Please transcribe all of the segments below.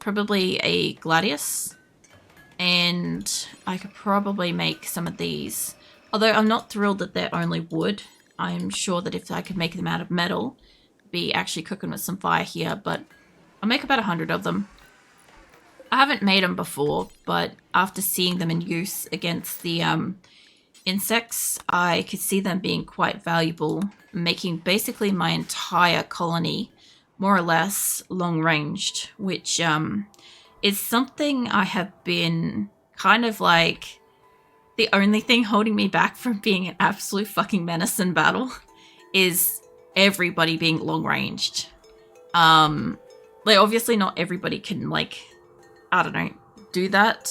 probably a gladius. And I could probably make some of these. Although I'm not thrilled that they're only wood. I'm sure that if I could make them out of metal, be actually cooking with some fire here. But I'll make about 100 of them. I haven't made them before, but after seeing them in use against the insects, I could see them being quite valuable, making basically my entire colony more or less long-ranged, which is something I have been kind of like the only thing holding me back from being an absolute fucking menace in battle is everybody being long-ranged. Like, obviously not everybody can, like, I don't know, do that,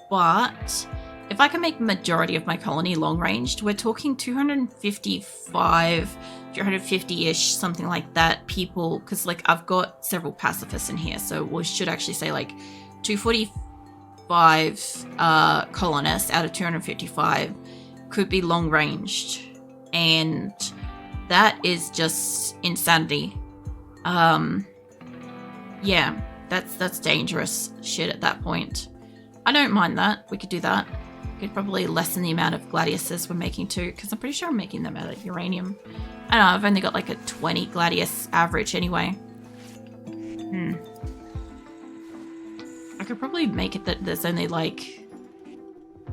but if I can make majority of my colony long-ranged, we're talking 255, 250-ish, something like that, people, because, like, I've got several pacifists in here, so we should actually say, like, 245 colonists out of 255 could be long-ranged, and that is just insanity. Yeah, that's dangerous shit at that point. I don't mind that. We could do that. We could probably lessen the amount of gladiuses we're making too, because I'm pretty sure I'm making them out of uranium. I don't know, I've only got like a 20 gladius average anyway. I could probably make it that there's only like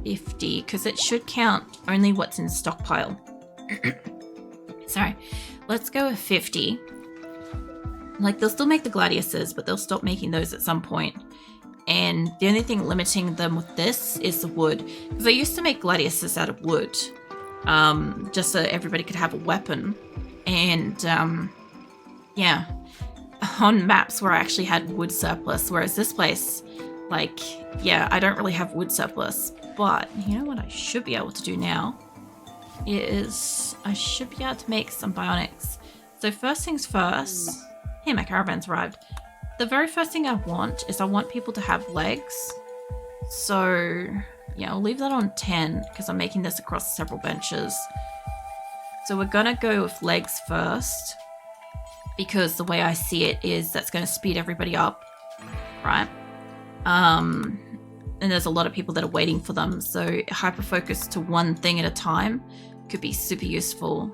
50, because it should count only what's in stockpile. Sorry, let's go with 50. Like, they'll still make the gladiuses, but they'll stop making those at some point. And the only thing limiting them with this is the wood. Because I used to make gladiuses out of wood, just so everybody could have a weapon. And, yeah, on maps where I actually had wood surplus. Whereas this place, like, yeah, I don't really have wood surplus. But, you know what I should be able to do now? Is I should be able to make some bionics. So first things first... Hey, my caravan's arrived. The very first thing I want is I want people to have legs. So, yeah, I'll leave that on 10 because I'm making this across several benches. So we're going to go with legs first because the way I see it is that's going to speed everybody up, right? And there's a lot of people that are waiting for them. So hyper-focus to one thing at a time could be super useful.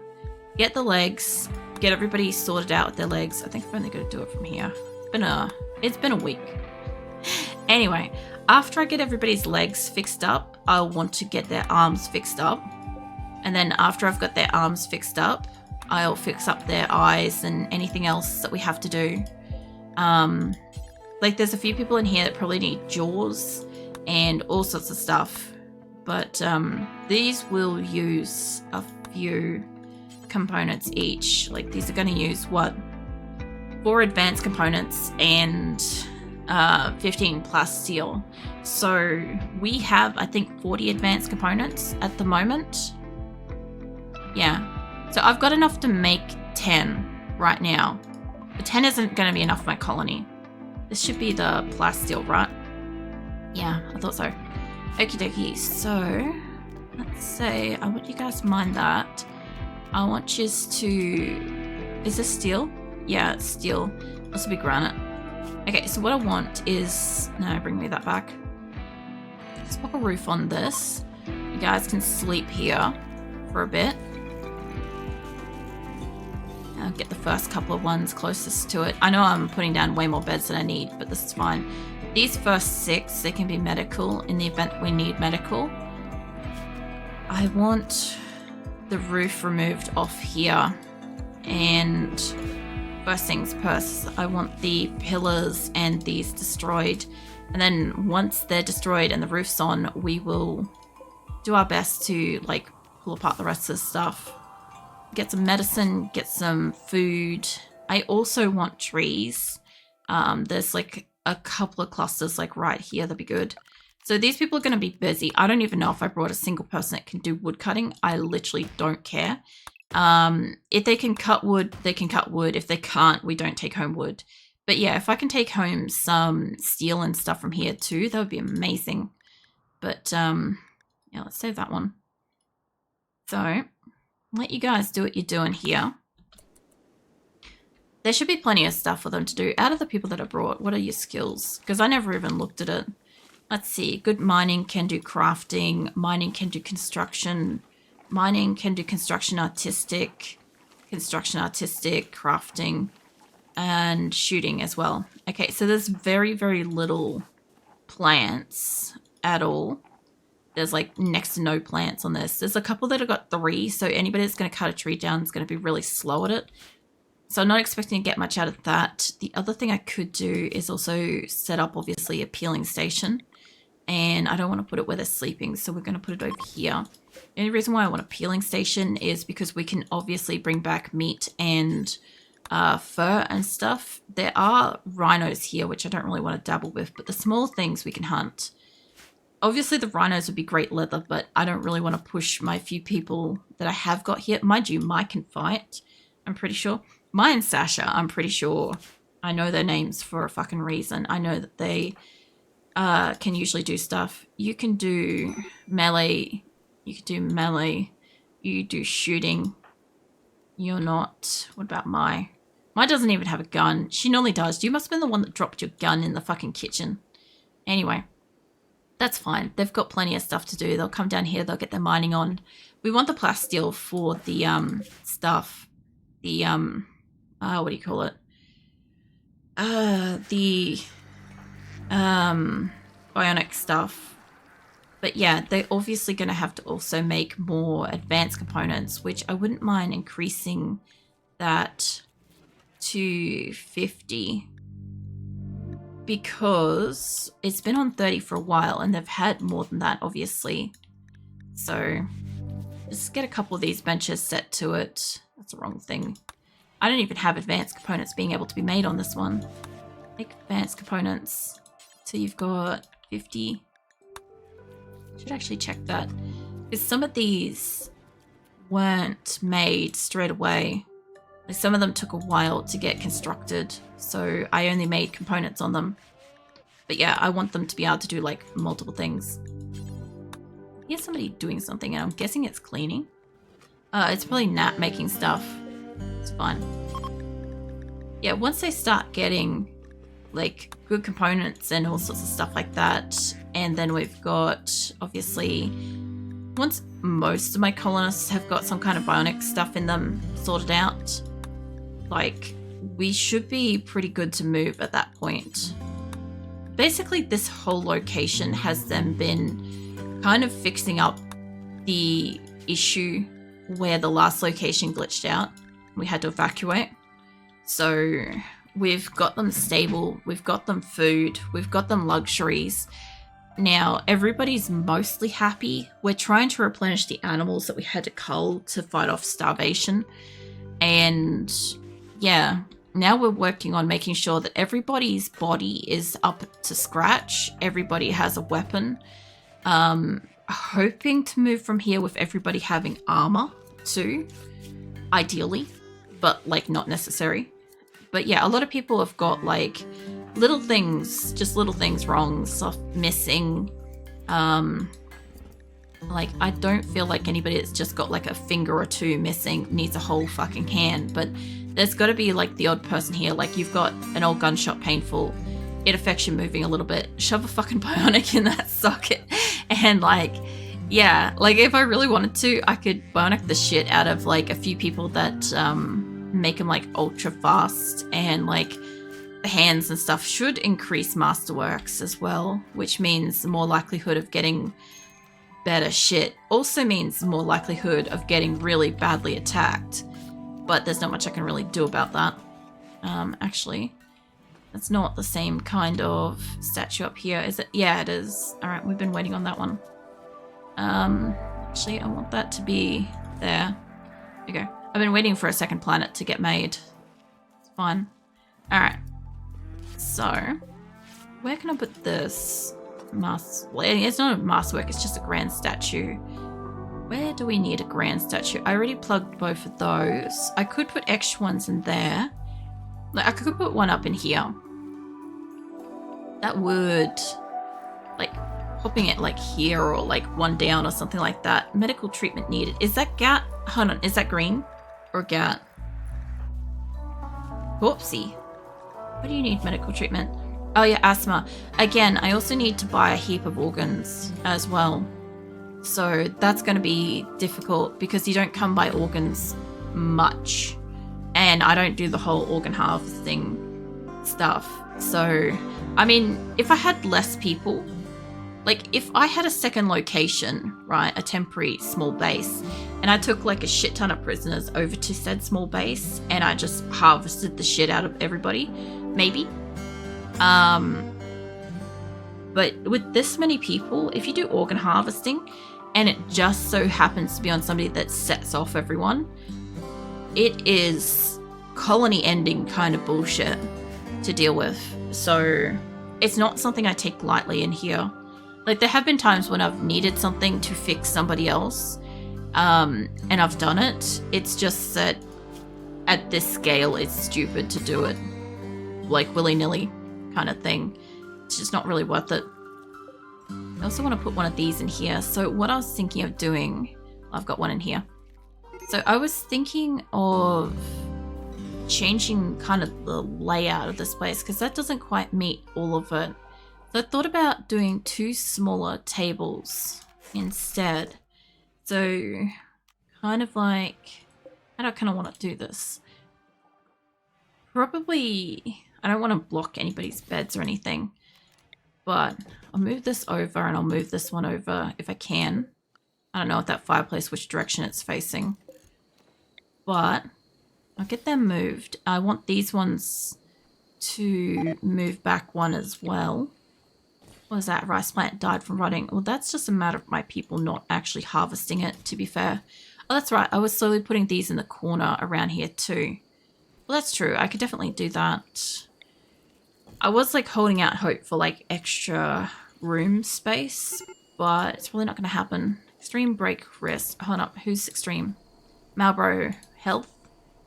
Get the legs. Get everybody sorted out with their legs. I think I'm only going to do it from here. It's been a week. Anyway, after I get everybody's legs fixed up, I'll want to get their arms fixed up. And then after I've got their arms fixed up, I'll fix up their eyes and anything else that we have to do. Like, there's a few people in here that probably need jaws and all sorts of stuff. But these will use a few components each. Like, these are going to use what, 4 advanced components and 15 plus steel. So we have, I think, 40 advanced components at the moment. Yeah, so I've got enough to make 10 right now, but 10 isn't going to be enough for my colony. This should be the plasteel, right? Yeah, I thought so. Okie dokie. So let's say I want you guys to mind that. I want you to... Is this steel? Yeah, it's steel. This will be granite. Okay, so what I want is... No, bring me that back. Let's pop a roof on this. You guys can sleep here for a bit. I'll get the first couple of ones closest to it. I know I'm putting down way more beds than I need, but this is fine. These first 6, they can be medical in the event we need medical. I want the roof removed off here, and first things first, I want the pillars and these destroyed, and then once they're destroyed and the roof's on, we will do our best to, like, pull apart the rest of the stuff. Get some medicine, get some food. I also want trees. There's like a couple of clusters like right here, that'd be good. So these people are going to be busy. I don't even know if I brought a single person that can do wood cutting. I literally don't care. If they can cut wood, they can cut wood. If they can't, we don't take home wood. But yeah, if I can take home some steel and stuff from here too, that would be amazing. But yeah, let's save that one. So let you guys do what you're doing here. there should be plenty of stuff for them to do. Out of the people that are brought, what are your skills? Because I never even looked at it. Let's see. Good mining can do crafting. Mining can do construction. Mining can do construction artistic, crafting, and shooting as well. Okay, so there's very, very little plants at all. There's like next to no plants on this. There's a couple that have got 3, so anybody that's going to cut a tree down is going to be really slow at it. So I'm not expecting to get much out of that. The other thing I could do is also set up, obviously, a peeling station. And I don't want to put it where they're sleeping, so we're going to put it over here. The only reason why I want a peeling station is because we can obviously bring back meat and fur and stuff. There are rhinos here, which I don't really want to dabble with, but the small things we can hunt. Obviously, the rhinos would be great leather, but I don't really want to push my few people that I have got here. Mind you, Mike can fight, I'm pretty sure. Mike and Sasha, I'm pretty sure. I know their names for a fucking reason. I know that they can usually do stuff. You can do melee. You can do melee. You do shooting. You're not. What about Mai? Mai doesn't even have a gun. She normally does. You must have been the one that dropped your gun in the fucking kitchen. Anyway, that's fine. They've got plenty of stuff to do. They'll come down here. They'll get their mining on. We want the plasteel for the stuff. The what do you call it? The bionic stuff. But yeah, they're obviously going to have to also make more advanced components, which I wouldn't mind increasing that to 50 because it's been on 30 for a while and they've had more than that, obviously. So just get a couple of these benches set to it. That's the wrong thing. I don't even have advanced components being able to be made on this one. Make advanced components. So you've got 50. Should actually check that. Because some of these weren't made straight away. Like some of them took a while to get constructed. So I only made components on them. But yeah, I want them to be able to do like multiple things. Here's somebody doing something and I'm guessing it's cleaning. It's probably Nat making stuff. It's fine. Yeah, once they start getting like good components and all sorts of stuff like that, and then we've got obviously once most of my colonists have got some kind of bionic stuff in them sorted out, like we should be pretty good to move at that point. Basically this whole location has then been kind of fixing up the issue where the last location glitched out. We had to evacuate. So we've got them stable, we've got them food, we've got them luxuries. Now everybody's mostly happy. We're trying to replenish the animals that we had to cull to fight off starvation. And yeah, now we're working on making sure that everybody's body is up to scratch. Everybody has a weapon. Hoping to move from here with everybody having armor too, ideally, but like not necessary. But yeah, a lot of people have got like little things, just little things wrong, stuff missing. Like I don't feel like anybody that's just got like a finger or two missing needs a whole fucking hand, but there's got to be like the odd person here. Like you've got an old gunshot painful, it affects you moving a little bit, shove a fucking bionic in that socket. And like, yeah, like if I really wanted to, I could bionic the shit out of like a few people that make them like ultra fast, and like the hands and stuff should increase masterworks as well, which means more likelihood of getting better shit. Also means more likelihood of getting really badly attacked, but there's not much I can really do about that. Actually, that's not the same kind of statue up here, is it? Yeah, it is. All right, we've been waiting on that one. Actually, I want that to be there. There you go. I've been waiting for a second planet to get made. It's fine. All right. So, where can I put this? Well, it's not a masterwork, it's just a grand statue. Where do we need a grand statue? I already plugged both of those. I could put extra ones in there. Like, I could put one up in here. That would, like, popping it like here or like one down or something like that. Medical treatment needed. Is that GAT? Hold on, is that green or GAT? Whoopsie. What do you need medical treatment? Oh yeah, asthma. Again, I also need to buy a heap of organs as well. So that's going to be difficult because you don't come by organs much. And I don't do the whole organ harvesting stuff. So, I mean, if I had less people, like if I had a second location, right, a temporary small base, and I took like a shit ton of prisoners over to said small base and I just harvested the shit out of everybody, maybe. But with this many people, if you do organ harvesting and it just so happens to be on somebody that sets off everyone, it is colony ending kind of bullshit to deal with. So it's not something I take lightly in here. Like there have been times when I've needed something to fix somebody else, and I've done it. It's just that at this scale, it's stupid to do it like willy-nilly kind of thing. It's just not really worth it. I also want to put one of these in here. So what I was thinking of doing, I've got one in here. So I was thinking of changing kind of the layout of this place because that doesn't quite meet all of it. So I thought about doing 2 smaller tables instead. So kind of like, how do I kind of want to do this? Probably, I don't want to block anybody's beds or anything, but I'll move this over and I'll move this one over if I can. I don't know at that fireplace which direction it's facing, but I'll get them moved. I want these ones to move back one as well. What was that? Rice plant died from rotting. Well, that's just a matter of my people not actually harvesting it, to be fair. Oh, that's right. I was slowly putting these in the corner around here too. Well, that's true. I could definitely do that. I was like holding out hope for like extra room space, but it's probably not going to happen. Extreme break wrist. Hold up. Who's extreme? Marlboro health.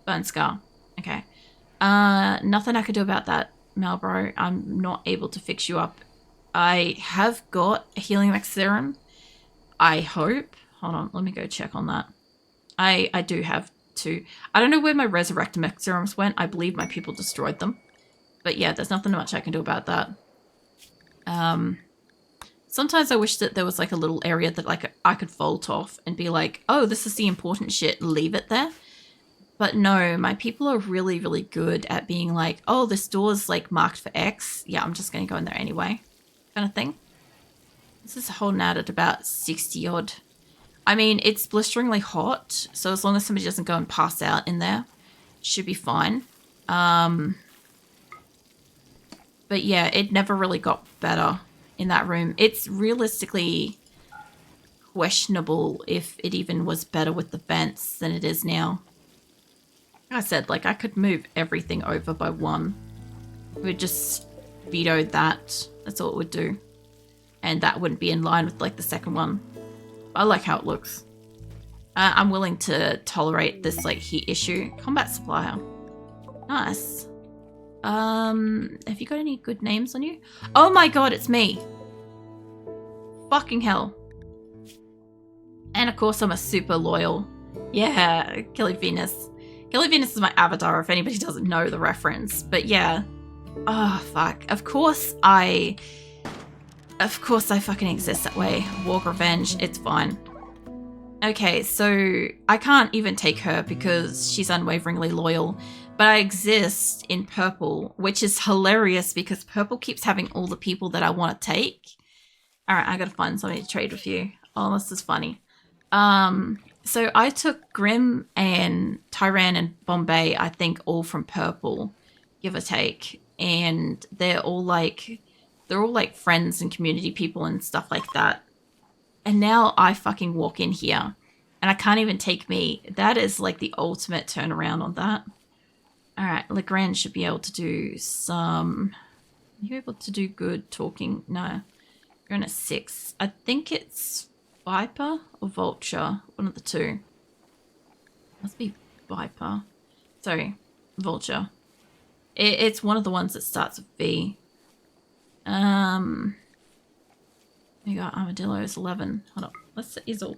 Burn scar. Okay. Nothing I could do about that, Marlboro. I'm not able to fix you up. I have got a healing max serum. I hope. Hold on. Let me go check on that. I do have 2. I don't know where my resurrect mech serums went. I believe my people destroyed them. But yeah, there's nothing much I can do about that. Sometimes I wish that there was like a little area that like I could vault off and be like, oh, this is the important shit, leave it there. But no, my people are really, really good at being like, oh, this door's like marked for X. Yeah, I'm just going to go in there anyway. Kind of thing. This is holding out at about 60 odd. I mean, it's blisteringly hot, so as long as somebody doesn't go and pass out in there, it should be fine. But yeah, it never really got better in that room. It's realistically questionable if it even was better with the vents than it is now. Like I said, like I could move everything over by 1. It would just veto that. That's all it would do. And that wouldn't be in line with like the second one. I like how it looks. I'm willing to tolerate this like heat issue. Combat supplier. Nice. Have you got any good names on you? Oh my god, it's me. Fucking hell. And of course I'm a super loyal. Yeah, Kelly Venus. Kelly Venus is my avatar if anybody doesn't know the reference. But yeah. Oh fuck. Of course I fucking exist that way. Walk revenge, it's fine. Okay, so I can't even take her because she's unwaveringly loyal. But I exist in purple, which is hilarious because purple keeps having all the people that I want to take. Alright, I gotta find somebody to trade with you. Oh, this is funny. So I took Grim and Tyran and Bombay, I think all from purple, give or take. And they're all like friends and community people and stuff like that. And now I fucking walk in here and I can't even take me. That is like the ultimate turnaround on that. Alright, Legrand should be able to do some... Are you able to do good talking? No. You're in a 6. I think it's Viper or Vulture. One of the two. Must be Viper. Sorry, Vulture. It's one of the ones that starts with V. We got Armadillo's 11. Hold on. Let's set Izzle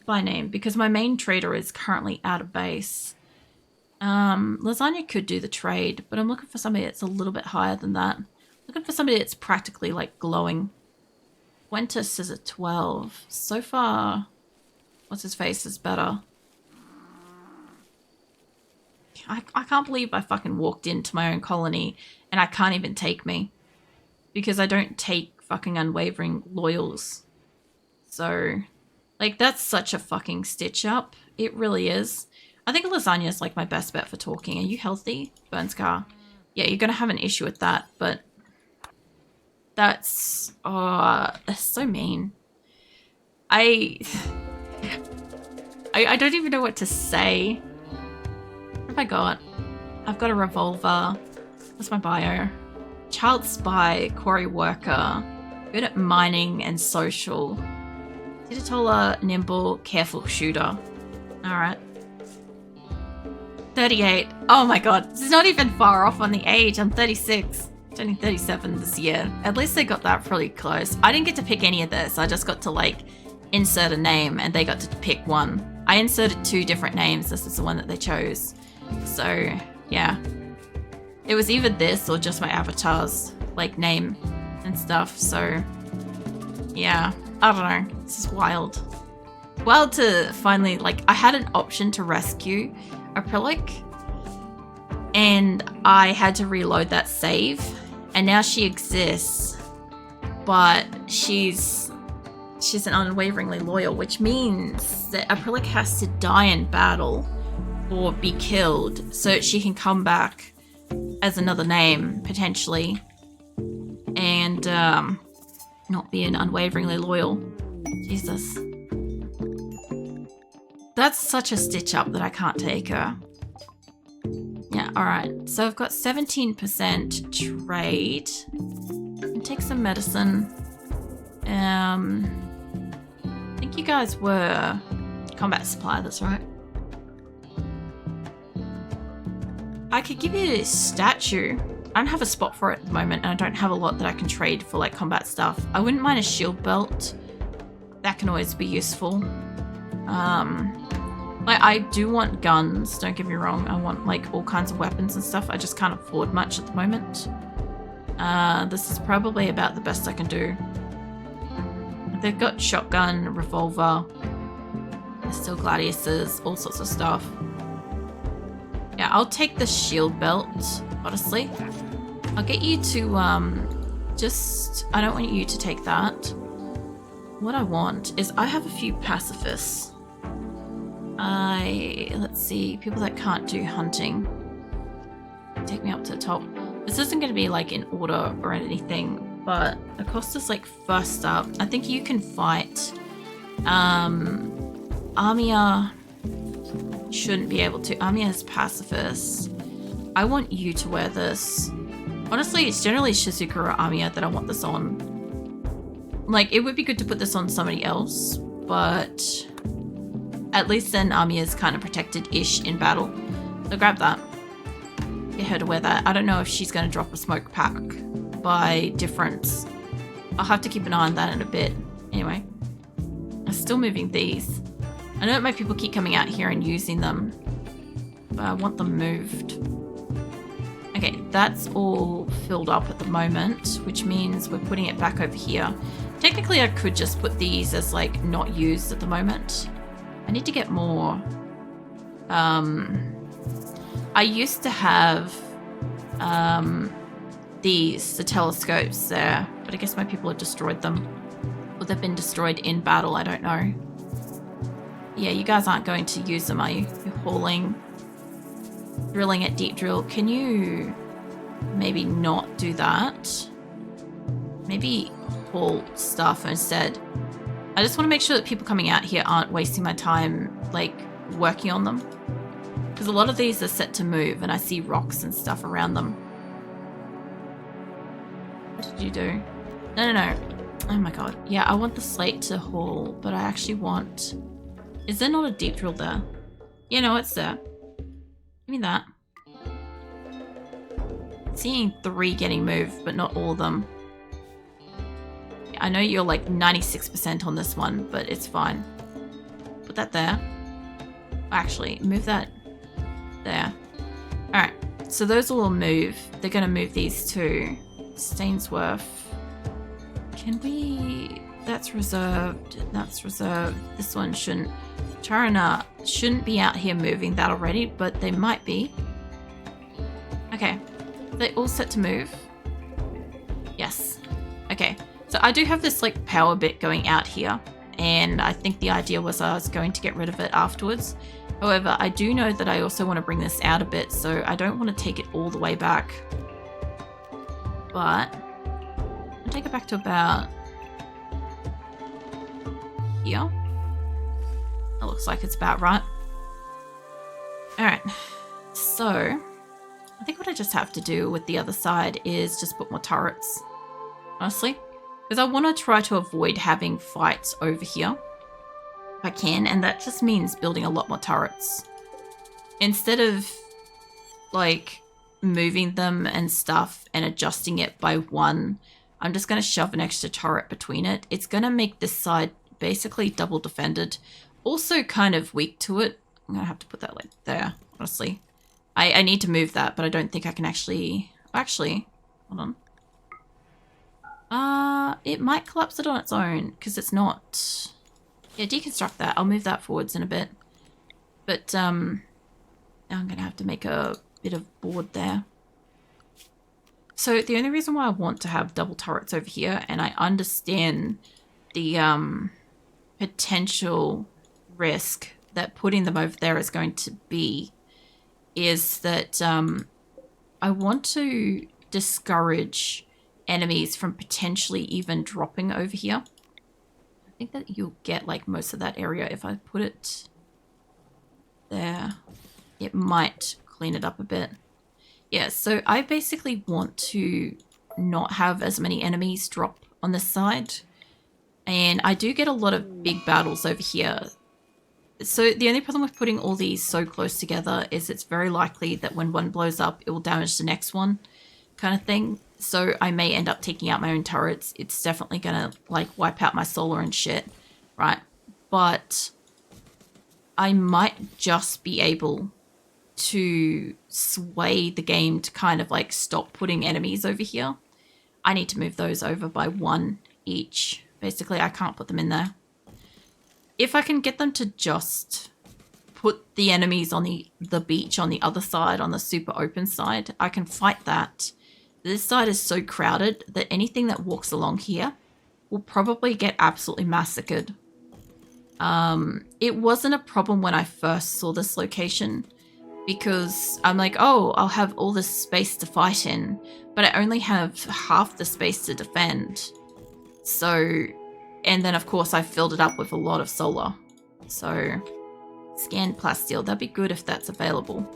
by name because my main trader is currently out of base. Lasagna could do the trade, but I'm looking for somebody that's a little bit higher than that. Looking for somebody that's practically like glowing. Fuentes is at 12. So far, what's his face is better. I can't believe I fucking walked into my own colony and I can't even take me. Because I don't take fucking unwavering loyals. So, like, that's such a fucking stitch up. It really is. I think lasagna is like my best bet for talking. Are you healthy? Burn scar. Yeah, you're gonna have an issue with that, but that's so mean. I don't even know what to say. What have I got? I've got a revolver. What's my bio? Child spy, quarry worker, good at mining and social. Titatola, nimble, careful shooter. Alright. 38. Oh my god, it's not even far off on the age. I'm 36. Turning 37 this year. At least they got that pretty close. I didn't get to pick any of this. I just got to like insert a name and they got to pick one. I inserted 2 different names. This is the one that they chose. So, yeah. It was either this or just my avatar's like name and stuff. So, yeah. I don't know. This is wild. Wild to finally, like, I had an option to rescue acrylic and I had to reload that save and now she exists, but she's an unwaveringly loyal, which means that acrylic has to die in battle or be killed so she can come back as another name potentially and not be an unwaveringly loyal. Jesus. That's such a stitch up that I can't take her. Yeah, alright. So I've got 17% trade. And take some medicine. I think you guys were combat supply, that's right. I could give you a statue. I don't have a spot for it at the moment, and I don't have a lot that I can trade for like combat stuff. I wouldn't mind a shield belt. That can always be useful. Like I do want guns, don't get me wrong. I want like all kinds of weapons and stuff. I just can't afford much at the moment. This is probably about the best I can do. They've got shotgun, revolver, still gladiuses, all sorts of stuff. Yeah, I'll take the shield belt, honestly. I'll get you to, I don't want you to take that. What I want is I have a few pacifists. Let's see, people that can't do hunting. Take me up to the top. This isn't going to be like in order or anything, but Acosta's like first up. I think you can fight. Amia shouldn't be able to. Amia's pacifist. I want you to wear this. Honestly, it's generally Shizuka or Amiya that I want this on. Like, it would be good to put this on somebody else, but at least then Amiya's kind of protected-ish in battle. So grab that. Get her to wear that. I don't know if she's going to drop a smoke pack by difference. I'll have to keep an eye on that in a bit. Anyway, I'm still moving these. I know that my people keep coming out here and using them, but I want them moved. Okay, that's all filled up at the moment, which means we're putting it back over here. Technically, I could just put these as, like, not used at the moment. I need to get more. I used to have the telescopes there, but I guess my people have destroyed them. Or they've been destroyed in battle, I don't know. Yeah, you guys aren't going to use them, are you? You're hauling, drilling at deep drill. Can you maybe not do that? Maybe haul stuff instead. I just want to make sure that people coming out here aren't wasting my time, like, working on them. Because a lot of these are set to move, and I see rocks and stuff around them. What did you do? No. Oh my god. Yeah, I want the slate to haul, but I actually want... Is there not a deep drill there? Yeah, no, it's there. Give me that. Seeing 3 getting moved, but not all of them. I know you're like 96% on this one, but it's fine. Put that there. Actually, move that there. So those will all move. They're going to move these two. Stainsworth. Can we... That's reserved. That's reserved. This one shouldn't. Charana shouldn't be out here moving that already, but they might be. Okay. They all set to move. Yes. Okay. So I do have this like power bit going out here, and I think the idea was I was going to get rid of it afterwards. However, I do know that I also want to bring this out a bit, so I don't want to take it all the way back. But I'll take it back to about here. That looks like it's about right. Alright, so I think what I just have to do with the other side is just put more turrets, honestly. Because I want to try to avoid having fights over here if I can, and that just means building a lot more turrets. Instead of like moving them and stuff and adjusting it by one, I'm just going to shove an extra turret between it. It's going to make this side basically double defended. Also kind of weak to it. I'm going to have to put that like there, honestly. I need to move that, but I don't think I can actually... Actually, hold on. It might collapse it on its own, because it's not... Yeah, deconstruct that. I'll move that forwards in a bit. But, now I'm going to have to make a bit of board there. So the only reason why I want to have double turrets over here, and I understand the, potential risk that putting them over there is going to be, is that, I want to discourage enemies from potentially even dropping over here. I think that you'll get like most of that area if I put it there. It might clean it up a bit. Yeah, so I basically want to not have as many enemies drop on this side. And I do get a lot of big battles over here. So the only problem with putting all these so close together is it's very likely that when one blows up, it will damage the next one kind of thing. So I may end up taking out my own turrets. It's definitely going to like wipe out my solar and shit, right? But I might just be able to sway the game to kind of like stop putting enemies over here. I need to move those over by one each. Basically, I can't put them in there. If I can get them to just put the enemies on the beach on the other side, on the super open side, I can fight that. This side is so crowded that anything that walks along here will probably get absolutely massacred. It wasn't a problem when I first saw this location because I'm like, oh, I'll have all this space to fight in, but I only have half the space to defend. So, and then of course I filled it up with a lot of solar. So, scanned plasteel, that'd be good if that's available.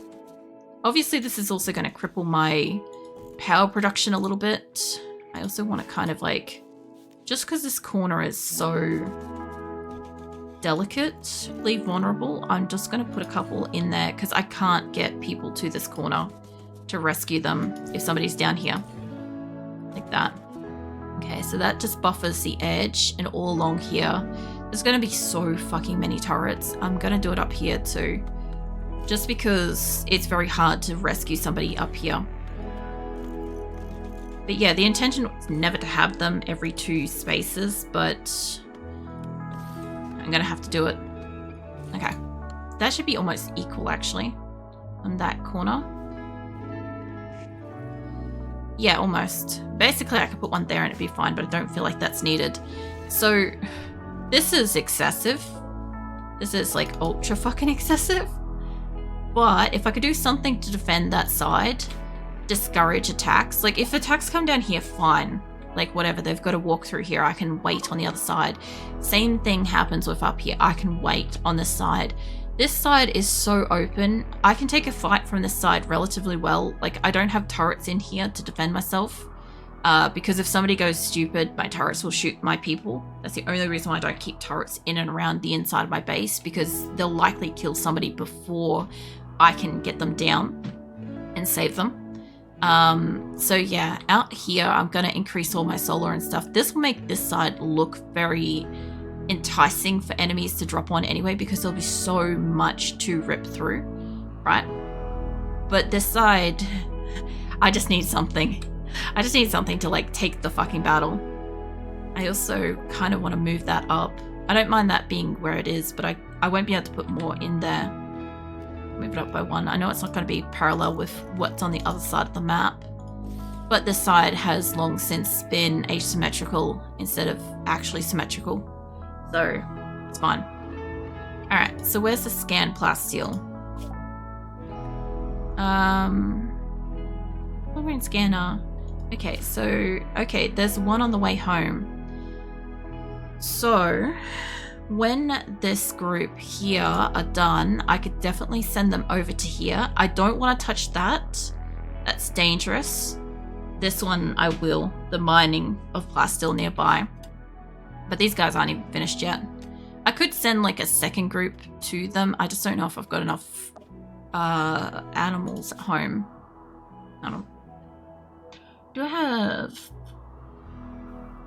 Obviously this is also going to cripple my power production a little bit. I also want to kind of like, just because this corner is so delicately vulnerable, I'm just going to put a couple in there because I can't get people to this corner to rescue them if somebody's down here. Like that. Okay, so that just buffers the edge, and all along here, there's going to be so fucking many turrets. I'm going to do it up here too, just because it's very hard to rescue somebody up here. But yeah, the intention was never to have them every 2 spaces, but I'm going to have to do it. Okay, that should be almost equal actually on that corner. Yeah, almost. Basically, I could put one there and it'd be fine, but I don't feel like that's needed. So, this is excessive. This is like ultra fucking excessive. But if I could do something to defend that side, discourage attacks. Like, if attacks come down here, fine. Like, whatever, they've got to walk through here. I can wait on the other side. Same thing happens with up here. I can wait on this side. This side is so open. I can take a fight from this side relatively well. Like, I don't have turrets in here to defend myself. Because if somebody goes stupid, my turrets will shoot my people. That's the only reason why I don't keep turrets in and around the inside of my base, because they'll likely kill somebody before I can get them down and save them. So yeah, out here, I'm going to increase all my solar and stuff. This will make this side look very enticing for enemies to drop on anyway, because there'll be so much to rip through, right? But this side, I just need something. I just need something to like take the fucking battle. I also kind of want to move that up. I don't mind that being where it is, but I won't be able to put more in there. Move it up by 1. I know it's not going to be parallel with what's on the other side of the map, but this side has long since been asymmetrical instead of actually symmetrical, so it's fine. Alright, so where's the scan plasteel? We're in scanner. Okay, so, okay, there's one on the way home. So, when this group here are done, I could definitely send them over to here. I don't want to touch that. That's dangerous. This one I will, the mining of plasteel nearby. But these guys aren't even finished yet. I could send like a second group to them. I just don't know if I've got enough animals at home. I don't know. Do I have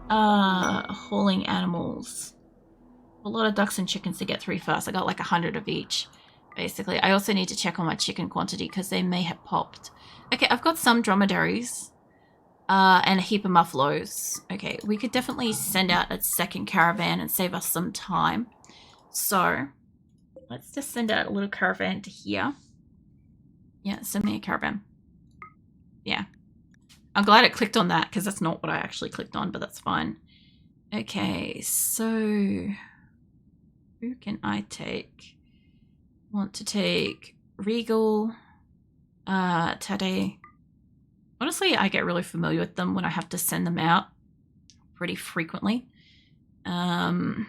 hauling animals? A lot of ducks and chickens to get through first. I got like 100 of each, basically. I also need to check on my chicken quantity because they may have popped. Okay, I've got some dromedaries and a heap of muffaloes. Okay, we could definitely send out a second caravan and save us some time. So let's just send out a little caravan to here. Yeah, send me a caravan. Yeah. I'm glad it clicked on that because that's not what I actually clicked on, but that's fine. Okay, so who can I take? Want to take Regal, Tade. Honestly, I get really familiar with them when I have to send them out pretty frequently. Let's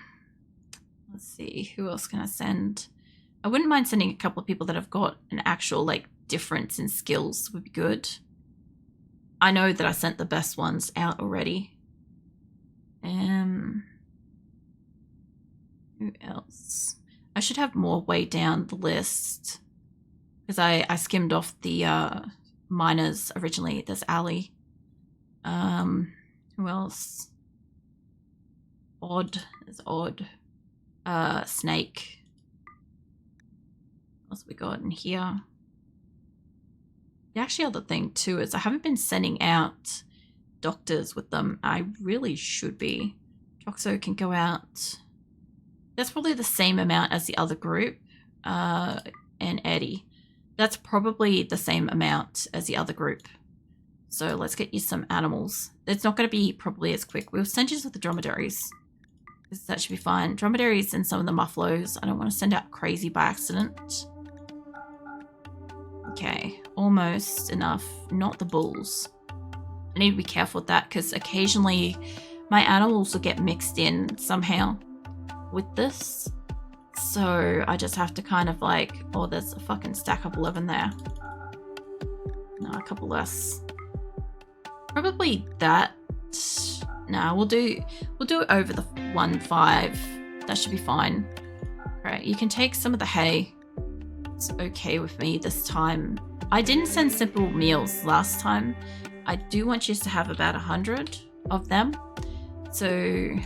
see, who else can I send? I wouldn't mind sending a couple of people that have got an actual like difference in skills would be good. I know that I sent the best ones out already. Who else? I should have more way down the list because I skimmed off the miners originally. There's Ali. Who else? Odd. There's Odd. Snake. What else we got in here? The actually other thing too is I haven't been sending out doctors with them. I really should be. Toxo can go out. That's probably the same amount as the other group. And Eddie. That's probably the same amount as the other group. So let's get you some animals. It's not going to be probably as quick. We'll send you with the dromedaries. That should be fine. Dromedaries and some of the muffaloes. I don't want to send out crazy by accident. Okay, almost enough. Not the bulls. I need to be careful with that because occasionally my animals will get mixed in somehow with this. So I just have to kind of like, oh, there's a fucking stack of 11 there. No, a couple less. Probably that. Nah, we'll do it over the 1.5. That should be fine. Right, you can take some of the hay. It's okay with me this time. I didn't send simple meals last time. I do want you to have about 100 of them. So,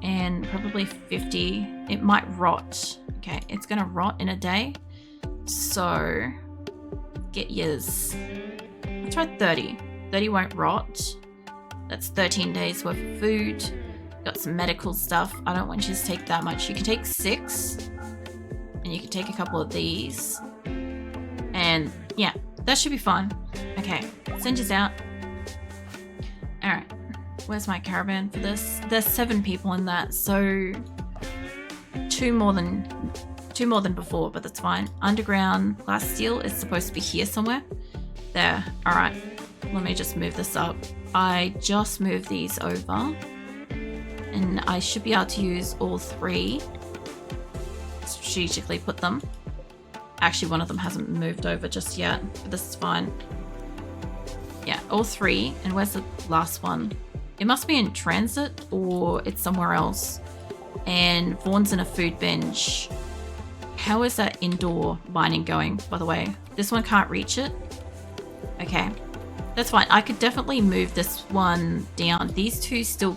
and probably 50. It might rot. Okay, it's gonna rot in a day. So, get yours. Let's try 30. 30 won't rot. That's 13 days worth of food. Got some medical stuff. I don't want you to take that much. You can take 6. And you can take a couple of these. And yeah, that should be fine. Okay, send yours out. Alright, where's my caravan for this? There's 7 people in that, so two more than before, but that's fine. Underground plasteel is supposed to be here somewhere. There, alright. Let me just move this up. I just moved these over. And I should be able to use all 3. Strategically put them. Actually, one of them hasn't moved over just yet, but this is fine. Yeah, all 3. And where's the last one? It must be in transit or it's somewhere else. And Vaughn's in a food binge. How is that indoor mining going, by the way? This one can't reach it? Okay, that's fine. I could definitely move this one down. These 2 still